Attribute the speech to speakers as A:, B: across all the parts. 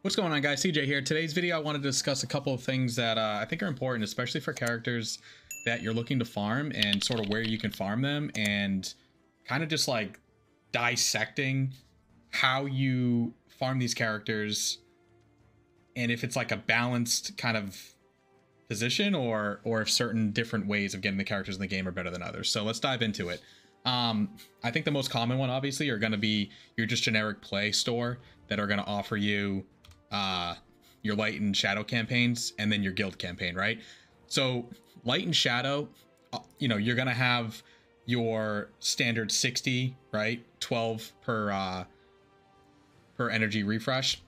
A: What's going on, guys? SeeJay here. Today's video I want to discuss a couple of things that I think are important, especially for characters that you're looking to farm and sort of where you can farm them, and kind of just like dissecting how you farm these characters and if it's like a balanced kind of position or if certain different ways of getting the characters in the game are better than others. So let's dive into it. I think the most common one obviously are going to be your just generic play store that are going to offer you your light and shadow campaigns and then your guild campaign, right? So light and shadow, you're gonna have your standard 60, right? 12 per energy refresh,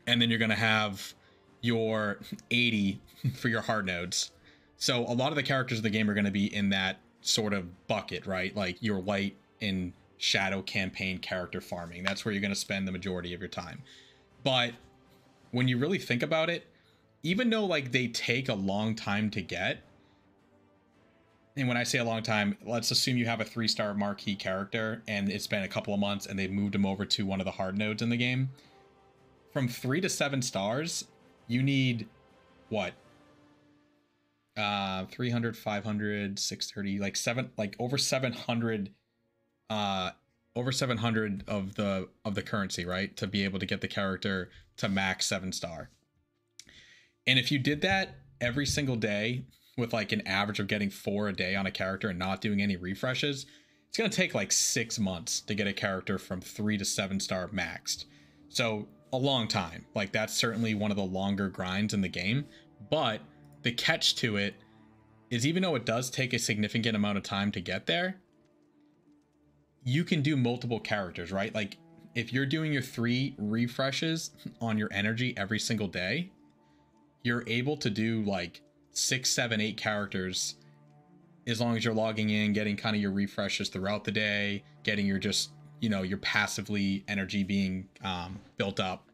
A: and then you're gonna have your 80 for your hard nodes. So a lot of the characters in the game are going to be in that sort of bucket, right? Like your light and shadow campaign character farming. That's where you're going to spend the majority of your time. But when you really think about it, even though like they take a long time to get, and when I say a long time, let's assume you have a 3-star marquee character and it's been a couple of months and they've moved him over to one of the hard nodes in the game. From 3 to 7 stars, you need what? 300, 500, 630, like over 700 over 700 of the currency, right, to be able to get the character to max 7-star. And if you did that every single day with like an average of getting 4 a day on a character and not doing any refreshes, it's going to take like 6 months to get a character from 3 to 7-star maxed. So a long time. Like that's certainly one of the longer grinds in the game. But the catch to it is, even though it does take a significant amount of time to get there, you can do multiple characters, right? Like if you're doing your 3 refreshes on your energy every single day, you're able to do like 6, 7, 8 characters as long as you're logging in, getting kind of your refreshes throughout the day, getting your just, your passively energy being built up.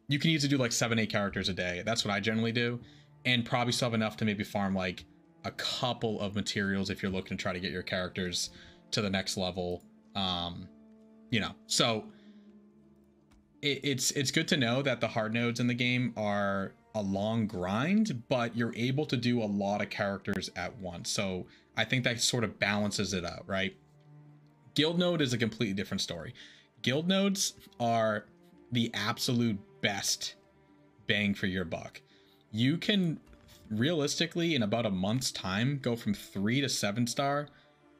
A: You can easily do like 7, 8 characters a day. That's what I generally do, and probably still have enough to maybe farm like a couple of materials if you're looking to try to get your characters to the next level. So it's good to know that the hard nodes in the game are a long grind, but you're able to do a lot of characters at once. So I think that sort of balances it out, right? Guild node is a completely different story. Guild nodes are the absolute best bang for your buck. You can realistically in about a month's time go from 3 to 7-star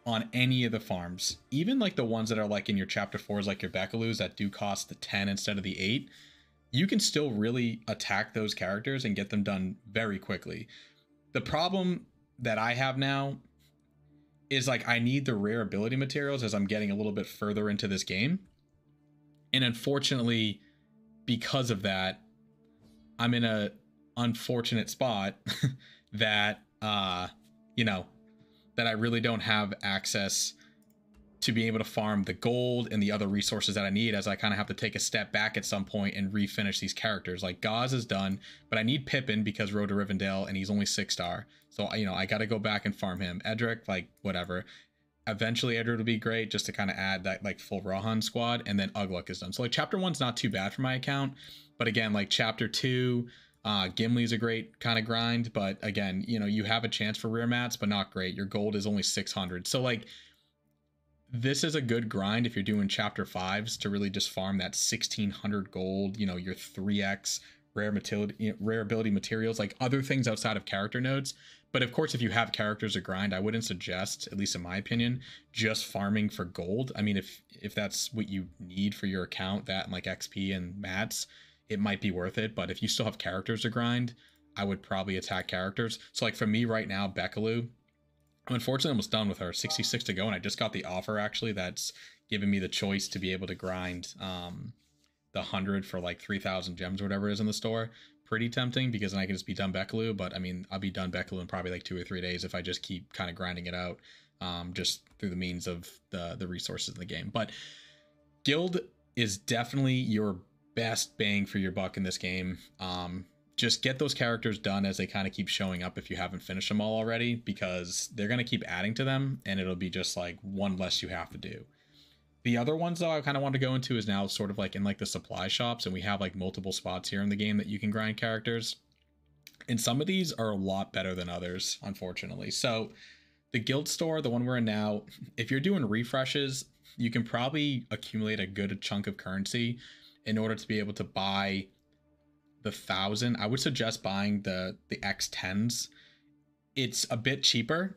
A: on any of the farms, even like the ones that are like in your chapter 4s, like your Beckalus that do cost the 10 instead of the 8. You can still really attack those characters and get them done very quickly. The problem that I have now is like I need the rare ability materials as I'm getting a little bit further into this game, and unfortunately because of that I'm in a unfortunate spot that that I really don't have access to be able to farm the gold and the other resources that I need, as I kind of have to take a step back at some point and refinish these characters. Like Gauze is done, but I need Pippin because Road to Rivendell and he's only 6-star. So, I got to go back and farm him. Edric, like whatever. Eventually Edric will be great just to kind of add that like full Rohan squad, and then Ugluk is done. So like chapter 1's not too bad for my account, but again, like chapter 2, Gimli's a great kind of grind, but again, you have a chance for rare mats, but not great. Your gold is only 600. So like this is a good grind if you're doing chapter 5s to really just farm that 1600 gold, your 3x rare ability materials, like other things outside of character nodes. But of course, if you have characters to grind, I wouldn't suggest, at least in my opinion, just farming for gold. I mean, if that's what you need for your account, that and like XP and mats, it might be worth it. But if you still have characters to grind, I would probably attack characters. So like for me right now, Beckalu, I'm unfortunately almost done with her. 66 to go, and I just got the offer actually that's giving me the choice to be able to grind the 100 for like 3,000 gems or whatever it is in the store. Pretty tempting, because then I can just be done Beckalu. But I mean, I'll be done Beckalu in probably like 2 or 3 days if I just keep kind of grinding it out, just through the means of the resources in the game. But guild is definitely your best bang for your buck in this game. Just get those characters done as they kind of keep showing up if you haven't finished them all already, because they're going to keep adding to them and it'll be just like one less you have to do. The other ones though I kind of want to go into is now sort of like in like the supply shops, and we have like multiple spots here in the game that you can grind characters. And some of these are a lot better than others, unfortunately. So the guild store, the one we're in now, if you're doing refreshes, you can probably accumulate a good chunk of currency in order to be able to buy the 1,000. I would suggest buying the X10s. It's a bit cheaper.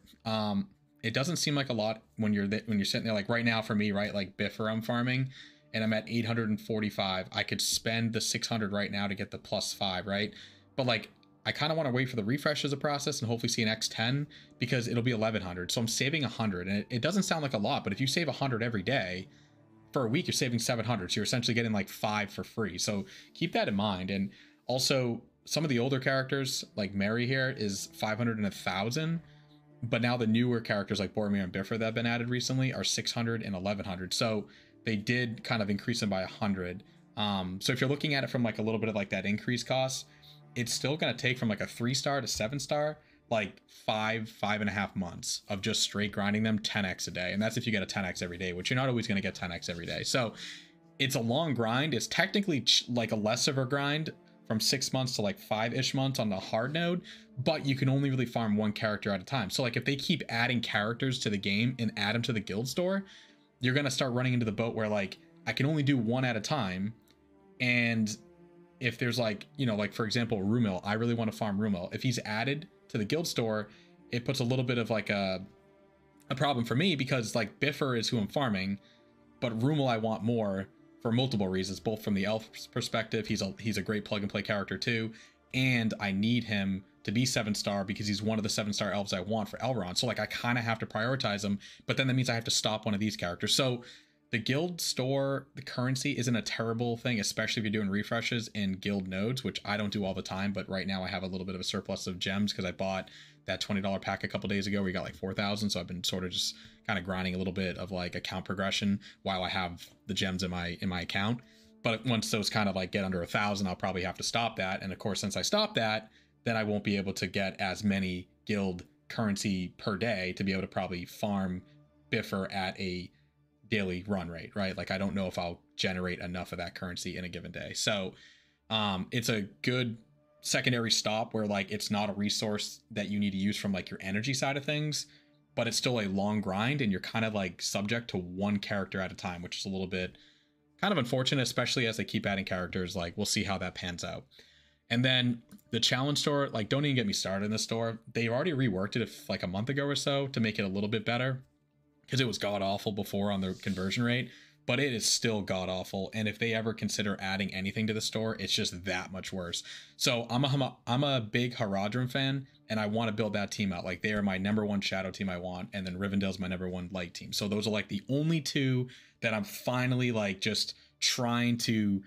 A: It doesn't seem like a lot when you're sitting there. Like right now for me, right, like Biffer I'm farming and I'm at 845. I could spend the 600 right now to get the +5, right? But like I kind of want to wait for the refresh as a process and hopefully see an X10 because it'll be 1100. So I'm saving 100, and it doesn't sound like a lot, but if you save 100 every day for a week, you're saving 700. So you're essentially getting like 5 for free. So keep that in mind. And also some of the older characters like Mary here is 500 and 1,000. But now the newer characters like Boromir and Biffer that have been added recently are 600 and 1100. So they did kind of increase them by 100. So if you're looking at it from like a little bit of like that increased cost, it's still going to take from like a 3-star to 7-star, like 5.5 months of just straight grinding them 10x a day. And that's if you get a 10x every day, which you're not always going to get 10x every day. So it's a long grind. It's technically like a less of a grind from 6 months to like 5-ish months on the hard node, but you can only really farm one character at a time. So like if they keep adding characters to the game and add them to the guild store, you're going to start running into the boat where like I can only do one at a time. And if there's like, you know, like for example, Rumil, I really want to farm Rumil. If he's added to the guild store, it puts a little bit of like a problem for me because like Biffer is who I'm farming, but Rumil I want more for multiple reasons, both from the elf's perspective. He's a great plug and play character too. And I need him to be 7-star because he's one of the 7-star elves I want for Elrond. So like I kind of have to prioritize him, but then that means I have to stop one of these characters. So the guild store, the currency isn't a terrible thing, especially if you're doing refreshes in guild nodes, which I don't do all the time. But right now I have a little bit of a surplus of gems because I bought that $20 pack a couple days ago where you got like 4,000. So I've been sort of just kind of grinding a little bit of like account progression while I have the gems in my account. But once those kind of like get under 1,000, I'll probably have to stop that. And of course, since I stop that, then I won't be able to get as many guild currency per day to be able to probably farm Biffer at a daily run rate, right? Like I don't know if I'll generate enough of that currency in a given day. So it's a good secondary stop where like it's not a resource that you need to use from like your energy side of things, but it's still a long grind and you're kind of like subject to one character at a time, which is a little bit kind of unfortunate, especially as they keep adding characters. Like we'll see how that pans out. And then the challenge store, like don't even get me started in the store. They've already reworked it like a month ago or so to make it a little bit better, because it was god awful before on the conversion rate, but it is still god awful. And if they ever consider adding anything to the store, it's just that much worse. So I'm a big Haradrim fan, and I want to build that team out. Like they are my #1 shadow team I want, and then Rivendell's my #1 light team. So those are like the only two that I'm finally like just trying to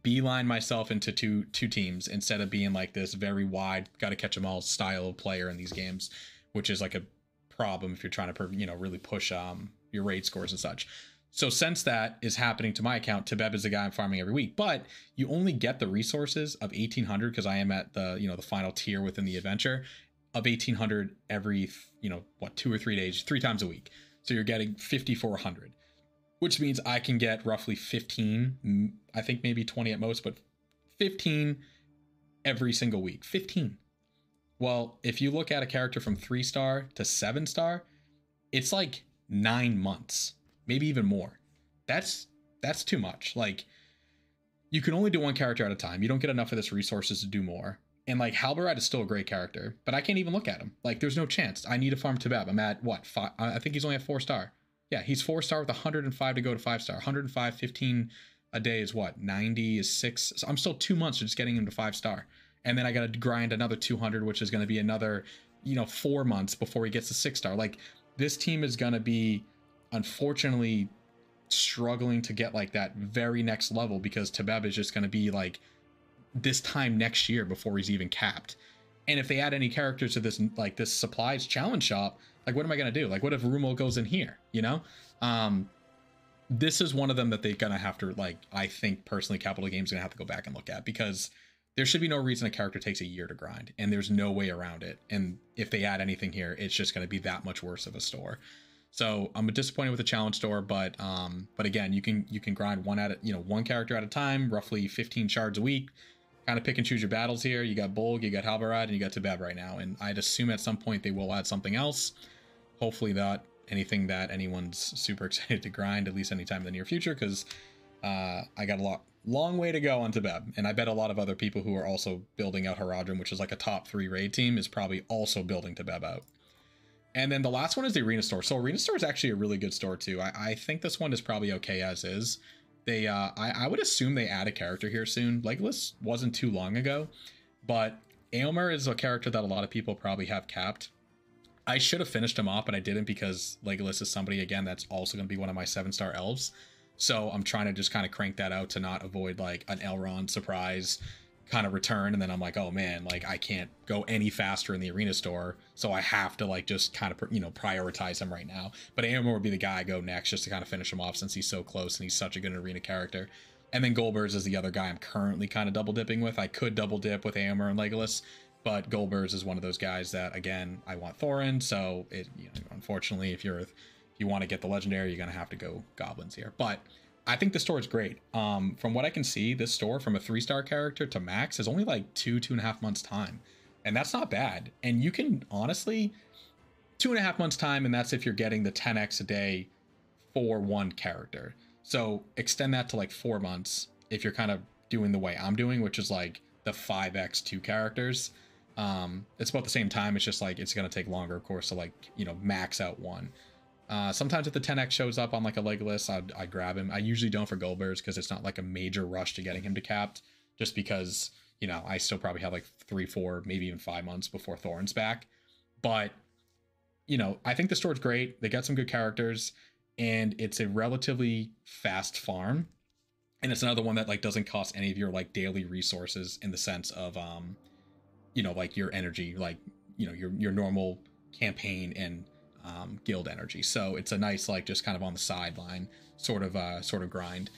A: beeline myself into two teams instead of being like this very wide, got to catch them all style of player in these games, which is like a problem if you're trying to, you know, really push your raid scores and such. So since that is happening to my account, Tabeb is the guy I'm farming every week, but you only get the resources of 1,800 because I am at the, you know, the final tier within the adventure of 1,800 every, you know, what, 2 or 3 days, 3 times a week. So you're getting 5,400, which means I can get roughly 15, I think maybe 20 at most, but 15 every single week. 15. Well, if you look at a character from 3-star to 7-star, it's like 9 months, maybe even more. That's too much. Like you can only do one character at a time. You don't get enough of this resources to do more. And like Halbarad is still a great character, but I can't even look at him. Like there's no chance. I need to farm Tabeb. I'm at what? 5, I think he's only at 4-star. Yeah, he's 4-star with 105 to go to 5-star. 105, 15 a day is what? 90 is 6. So I'm still 2 months of just getting him to 5-star. And then I got to grind another 200, which is going to be another, you know, 4 months before he gets to 6-star. Like this team is going to be, unfortunately, struggling to get like that very next level because Tabeb is just going to be like this time next year before he's even capped. And if they add any characters to this, like this supplies challenge shop, like what am I going to do? Like what if Rumil goes in here, you know? This is one of them that they're going to have to, like, I think personally Capital Games going to have to go back and look at, because there should be no reason a character takes a year to grind, and there's no way around it. And if they add anything here, it's just going to be that much worse of a store. So I'm disappointed with the challenge store, but again, you can grind one character at a time, roughly 15 shards a week. Kind of pick and choose your battles here. You got Bolg, you got Halbarad, and you got Tabeb right now. And I'd assume at some point they will add something else. Hopefully not anything that anyone's super excited to grind, at least anytime in the near future, because I got a long way to go on Tabeb. And I bet a lot of other people who are also building out Haradrim, which is like a top 3 raid team, is probably also building Tabeb out. And then the last one is the Arena Store. So Arena Store is actually a really good store too. I think this one is probably okay as is. They I would assume they add a character here soon. Legolas wasn't too long ago, but Éomer is a character that a lot of people probably have capped. I should have finished him off, but I didn't because Legolas is somebody, again, that's also going to be one of my 7-star elves. So I'm trying to just kind of crank that out to not avoid like an Elrond surprise kind of return, and then I'm like, oh man, like I can't go any faster in the Arena Store, so I have to like just kind of prioritize him right now. But Éomer would be the guy I go next just to kind of finish him off since he's so close and he's such a good arena character. And then Golbers is the other guy I'm currently kind of double dipping with. I could double dip with Éomer and Legolas, but Golbers is one of those guys that, again, I want Thorin, so it unfortunately if you want to get the legendary, you're gonna have to go goblins here. But I think the store is great. From what I can see, this store from a 3-star character to max is only like 2.5 months time. And that's not bad. And you can honestly, 2.5 months time, and that's if you're getting the 10x a day for one character. So extend that to like 4 months if you're kind of doing the way I'm doing, which is like the 5x 2 characters. It's about the same time. It's just like, it's going to take longer, of course, to like, max out one. Sometimes if the 10x shows up on like a Legolas, I grab him. I usually don't for Golbers because it's not like a major rush to getting him to capped, just because, I still probably have like 3, 4, maybe even 5 months before Thorin's back. But, I think the store's great. They got some good characters and it's a relatively fast farm. And it's another one that like doesn't cost any of your like daily resources in the sense of, like your energy, like, your normal campaign and guild energy. So it's a nice like just kind of on the sideline sort of grind.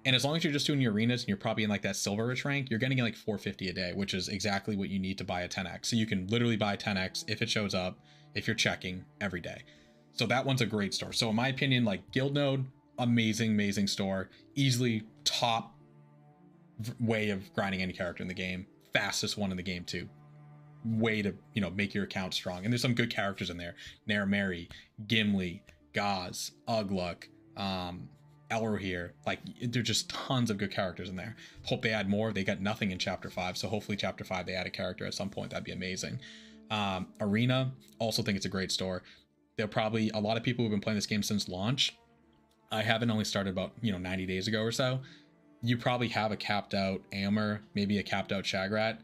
A: And as long as you're just doing your arenas and you're probably in like that silverish rank, you're getting like 450 a day, which is exactly what you need to buy a 10x. So you can literally buy 10x if it shows up, if you're checking every day. So that one's a great store. So in my opinion, like Guild Node, amazing store, easily top way of grinding any character in the game, fastest one in the game too. Way to make your account strong, and there's some good characters in there: Narameri, Gimli, Gaz, Ugluk, Elrohir. Like, there's just tons of good characters in there. Hope they add more. They got nothing in chapter 5, so hopefully chapter 5 they add a character at some point. That'd be amazing. Arena, also think it's a great store. There probably a lot of people who've been playing this game since launch. I haven't, only started about 90 days ago or so. You probably have a capped out Éomer, maybe a capped out Shagrat.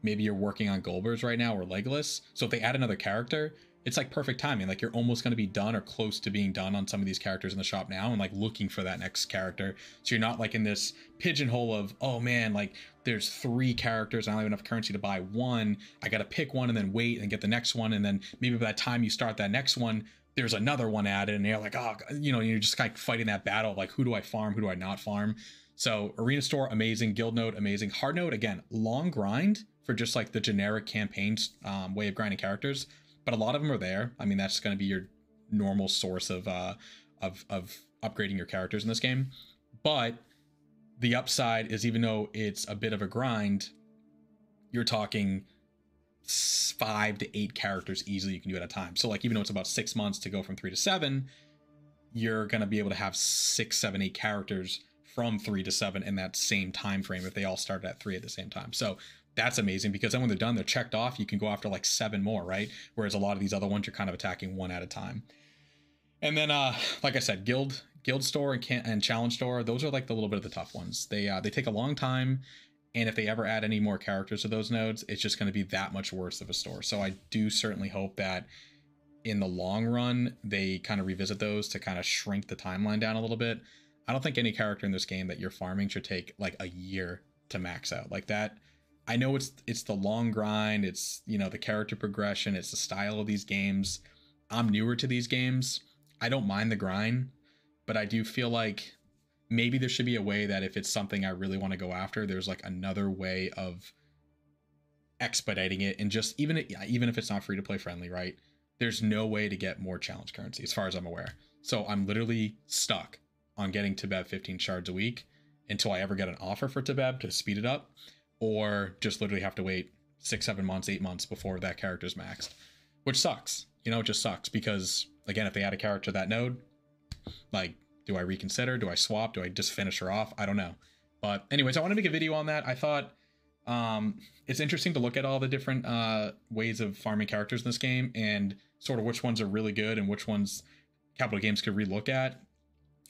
A: Maybe you're working on Golbers right now or Legolas. So if they add another character, it's like perfect timing. Like, you're almost going to be done or close to being done on some of these characters in the shop now and like looking for that next character. So you're not like in this pigeonhole of, oh man, like there's 3 characters and I don't have enough currency to buy one. I got to pick one and then wait and get the next one. And then maybe by the time you start that next one, there's another one added and you're like, oh, you're just kind of fighting that battle of like, who do I farm? Who do I not farm? So Arena Store, amazing. Guild Node, amazing. Hard Node, again, long grind for just like the generic campaigns way of grinding characters, but a lot of them are there. I mean, that's going to be your normal source of upgrading your characters in this game. But the upside is, even though it's a bit of a grind, you're talking 5 to 8 characters easily you can do at a time. So like, even though it's about 6 months to go from 3 to 7, you're going to be able to have 6, 7, 8 characters from 3 to 7 in that same time frame if they all started at 3 at the same time. So that's amazing, because then when they're done, they're checked off. You can go after like 7 more, right? Whereas a lot of these other ones, you're kind of attacking one at a time. And then, like I said, Guild Store and Challenge Store, those are like the little bit of the tough ones. They take a long time, and if they ever add any more characters to those nodes, it's just going to be that much worse of a store. So I do certainly hope that in the long run, they kind of revisit those to kind of shrink the timeline down a little bit. I don't think any character in this game that you're farming should take like a year to max out like that. I know it's the long grind, it's, the character progression, it's the style of these games. I'm newer to these games. I don't mind the grind, but I do feel like maybe there should be a way that if it's something I really want to go after, there's like another way of expediting it, and just even if it's not free to play friendly, right? there's no way to get more challenge currency as far as I'm aware. So I'm literally stuck on getting Tibeb 15 shards a week until I ever get an offer for Tibeb to speed it up, or just literally have to wait 6, 7 months, 8 months before that character's maxed, which sucks. You know, it just sucks because, again, if they add a character to that node, like, do I reconsider? Do I swap? Do I just finish her off? I don't know. But anyways, I want to make a video on that. I thought it's interesting to look at all the different ways of farming characters in this game and sort of which ones are really good and which ones Capital Games could relook at.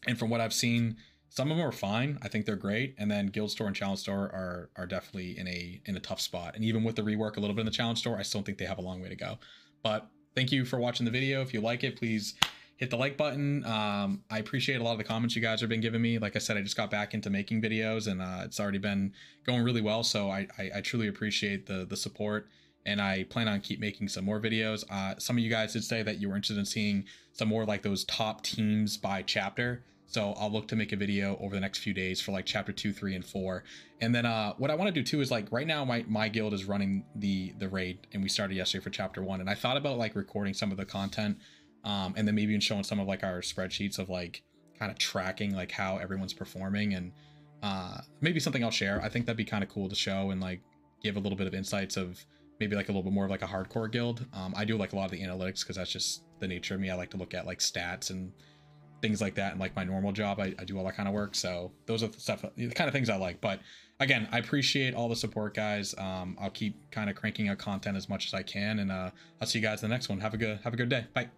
A: And from what I've seen, some of them are fine. I think they're great. And then Guild Store and Challenge Store are definitely in a tough spot. And even with the rework a little bit in the Challenge Store, I still think they have a long way to go. But thank you for watching the video. If you like it, please hit the like button. I appreciate a lot of the comments you guys have been giving me. Like I said, I just got back into making videos, and it's already been going really well. So I truly appreciate the support, and I plan on keep making some more videos. Some of you guys did say that you were interested in seeing some more like those top teams by chapter. So I'll look to make a video over the next few days for like chapter 2, 3, and 4. And then what I want to do too is, like, right now my guild is running the raid, and we started yesterday for chapter 1. And I thought about like recording some of the content, and then maybe even showing some of like our spreadsheets of like kind of tracking like how everyone's performing, and maybe something I'll share. I think that'd be kind of cool to show and like give a little bit of insights of maybe like a little bit more of like a hardcore guild. I do like a lot of the analytics because that's just the nature of me. I like to look at like stats and things like that, and like my normal job, I do all that kind of work. So those are the kind of things I like. But again, I appreciate all the support, guys. I'll keep kind of cranking out content as much as I can, and I'll see you guys in the next one. Have a good day. Bye.